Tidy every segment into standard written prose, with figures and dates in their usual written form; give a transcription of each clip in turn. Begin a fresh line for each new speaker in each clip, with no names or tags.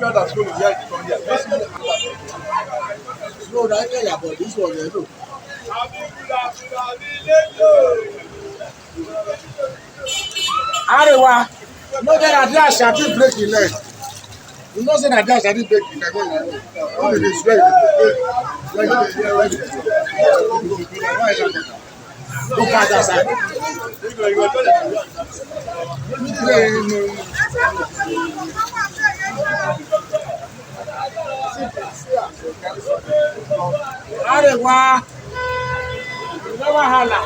others going to hear it from here.
No, that Ikeja, but this one, no. Arewa, you know that I didn't break the leg. You know that I didn't break the leg. What is this? Go past that side. Arewa, you never holla.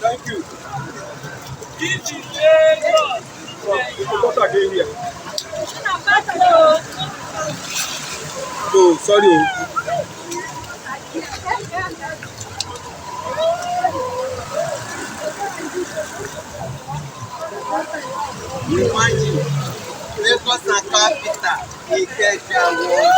Thank you. Oh, sorry.
Imagine, Lagos and capital, Ikeja was